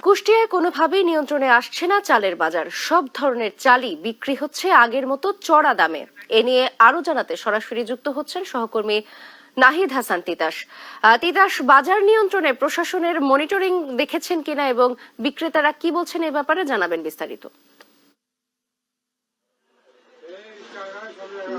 কুষ্টিয়ায় কোনোভাবেই নিয়ন্ত্রণে আসছে না চালের বাজার। সব ধরনের চালই বিক্রি হচ্ছে আগের মতো চড়া দামে। এ নিয়ে আরো জানাতে সরাসরি যুক্ত হচ্ছেন সহকর্মী নাহিদ হাসান তিতাস। তিতাস, বাজার নিয়ন্ত্রণে প্রশাসনের মনিটরিং দেখেছেন কিনা এবং বিক্রেতারা কি বলছেন এ ব্যাপারে জানাবেন বিস্তারিত।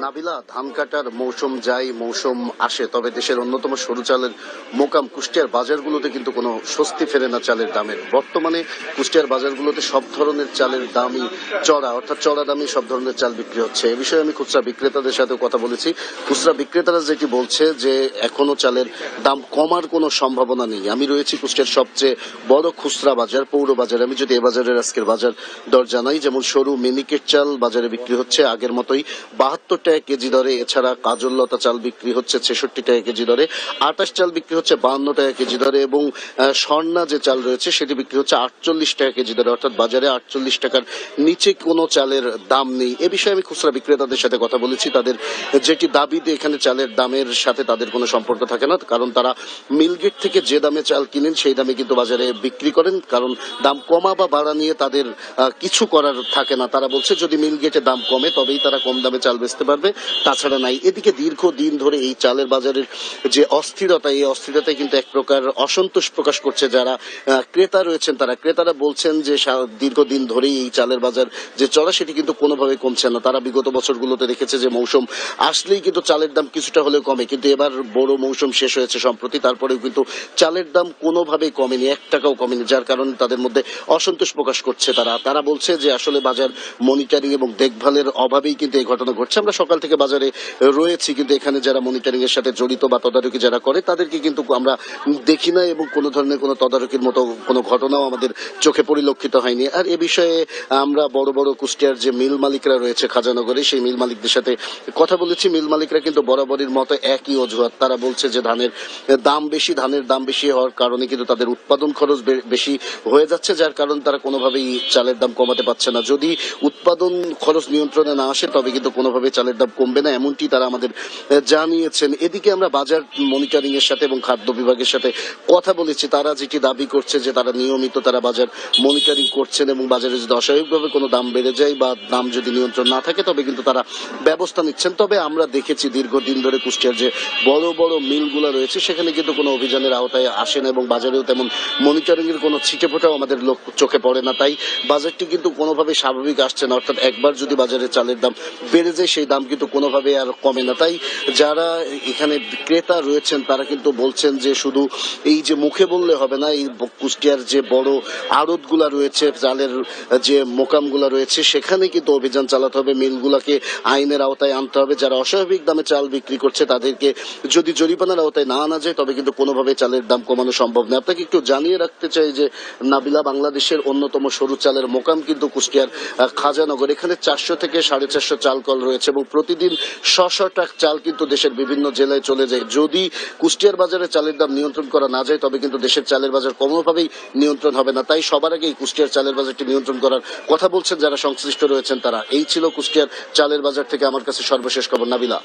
নাবিলা, ধান কাটার মৌসুম যায় মৌসুম আসে, তবে দেশের অন্যতম সরু চালের মোকাম কুষ্টিয়ার বাজারগুলোতে কিন্তু কোনো স্বস্তি ফেরে না চালের দামের। বর্তমানে কুষ্টিয়ার বাজারগুলোতে সব ধরনের চালের দামই চড়া, অর্থাৎ চড়া দামই সব ধরনের চাল বিক্রি হচ্ছে। এ বিষয়ে আমি খুচরা বিক্রেতাদের সাথে কথা বলেছি। খুচরা বিক্রেতারা যেটি বলছে যে এখনো চালের দাম কমার কোনো সম্ভাবনা নেই। আমি রয়েছি কুষ্টিয়ার সবচেয়ে বড় খুচরা বাজার পৌর বাজারে। আমি যদি এ বাজারের আজকের বাজার দর জানাই, যেমন সরু মিনিকেট চাল বাজারে বিক্রি হচ্ছে আগের মতোই 72 টাকা কেজি দরে। এছাড়া কাজললতা চাল বিক্রি হচ্ছে 66 টাকা কেজি দরে, 28 চাল বিক্রি হচ্ছে 52 টাকা কেজি দরে এবং স্বর্ণা যে চাল রয়েছে সেটি বিক্রি হচ্ছে 48 টাকা কেজি দরে। অর্থাৎ বাজারে 48 টাকার নিচে কোনো চালের দাম নেই। এ বিষয়ে আমি খুচরা বিক্রেতাদের সাথে কথা বলেছি। তাদের যেটি দাবিতে এখানে চালের দামের সাথে তাদের কোনো সম্পর্ক থাকে না, কারণ তারা মিলগেট থেকে যে দামে চাল কিনেন সেই দামে কিন্তু বাজারে বিক্রি করেন। কারণ দাম কমা বা বাড়া নিয়ে তাদের কিছু করার থাকে না। তারা বলছে যদি মিলগেটে দাম কমে তবেই তারা কম দামে চাল বেচতে পারবে, তাছাড়া নাই। এদিকে দীর্ঘদিন ধরে এই চালের বাজারের যে অস্থিরতা, এই অস্থিরতায় কিন্তু এক প্রকার অসন্তোষ প্রকাশ করছে যারা ক্রেতা রয়েছেন। ক্রেতারা বলছেন যে দীর্ঘদিন ধরেই এই চালের বাজার যে চড়া সেটি কিন্তু কোনোভাবে কমছে না। তারা বিগত বছরগুলোতে দেখেছে যে মৌসুম আসলেই কিন্তু চালের দাম কিছুটা হলেও কমে, কিন্তু এবার বড় মৌসুম শেষ হয়েছে সম্প্রতি, তারপরেও কিন্তু চালের দাম কোনোভাবেই কমেনি, 1 টাকাও কমেনি, যার কারণে তাদের মধ্যে অসন্তোষ প্রকাশ করছে। তারা বলছে যে আসলে বাজার মনিটরিং এবং দেখভালের অভাবেই কিন্তু এই ঘটনা ঘটছে। আমরা সকাল থেকে বাজারে রয়েছি, কিন্তু এখানে যারা মনিটরিং এর সাথে জড়িত বা তদারকি যারা করে তাদেরকে কিন্তু আমরা দেখি না এবং কোনো ধরনের কোনো তদারকির মতো কোনো ঘটনাও আমাদের চোখে পরিলক্ষিত হয়নি। আর এ বিষয়ে আমরা বড় বড় কুষ্টিয়ার যে মিল মালিকরা রয়েছে খাজানগরে, সেই মিল মালিকদের সাথে কথা বলেছি। মিল মালিকরা কিন্তু বরাবরের মতো একই অজুহাত। তারা বলছে যে ধানের দাম বেশি হওয়ার কারণে কিন্তু তাদের উৎপাদন খরচ বেশি হয়ে যাচ্ছে, যার কারণে তারা কোনোভাবেই চালের দাম কমাতে পারছে না। যদি উৎপাদন খরচ নিয়ন্ত্রণে না আসে তবে কিন্তু কোনোভাবে চালের দাম কমবে না, এমনটি তারা আমাদের জানিয়েছেন। এদিকে আমরা বাজার মনিটরিং এর সাথে এবং খাদ্য বিভাগের সাথে কথা বলেছি। তারা যেটি দাবি করছে যে তারা নিয়মিত বাজার মনিটরিং করছেন এবং বাজারে যদি অস্বাভাবিকভাবে কোনো দাম বেড়ে যায় বা দাম যদি নিয়ন্ত্রণ না থাকে তবে কিন্তু তারা ব্যবস্থা নিচ্ছেন। তবে আমরা দেখেছি দীর্ঘদিন ধরে কুষ্টিয়ার যে বড় বড় মিলগুলো রয়েছে সেখানে কিন্তু কোনো অভিযানের আওতায় আসে না এবং বাজারেও তেমন মনিটরিং এর কোনো ছিটেফোঁটাও আমাদের চোখে পড়ে না। তাই বাজারটি কিন্তু কোনোভাবে স্বাভাবিক আসছে না। অর্থাৎ একবার যদি বাজারে চালের দাম বেড়ে যায় সেই দাম কিন্তু কোনোভাবে আর কমে না। তাই যারা এখানে ক্রেতা রয়েছেন তারা কিন্তু বলছেন যে শুধু এই যে মুখে বললে হবে না, এই কুষ্টিয়ার যে বড় আড়তগুলা রয়েছে, চালের যে মোকামগুলা রয়েছে সেখানে কিন্তু অভিযান চালাতে হবে, মিলগুলাকে আইনের আওতায় আনতে হবে। যারা অস্বাভাবিক দামে চাল বিক্রি করছে তাদেরকে যদি জরিমানার আওতায় না আনা যায় তবে কিন্তু কোনোভাবে চালের দাম কমানো সম্ভব নয়। আপনাকে একটু জানিয়ে রাখতে চাই যে নাবিলা, বাংলাদেশের অন্যতম সরু চালের মোকাম কিন্তু কুষ্টিয়ার খাজানগর। এখানে 400 থেকে 450 চাল কল রয়েছে এবং প্রতিদিন 100 ট্রাক চাল কিন্তু দেশের বিভিন্ন জেলায় চলে যায়। যদি কুষ্টিয়ার বাজারে চালের দাম নিয়ন্ত্রণ করা না যায় তবে কিন্তু দেশের চালের বাজার কোনোভাবেই নিয়ন্ত্রণ হবে না। তাই সবার আগে কুষ্টিয়ার চালের বাজারটি নিয়ন্ত্রণ করার কথা বলছেন যারা সংশ্লিষ্ট রয়েছেন তারা। এই ছিল কুষ্টিয়ার চালের বাজার থেকে আমার কাছে সর্বশেষ খবর। নাবিলা।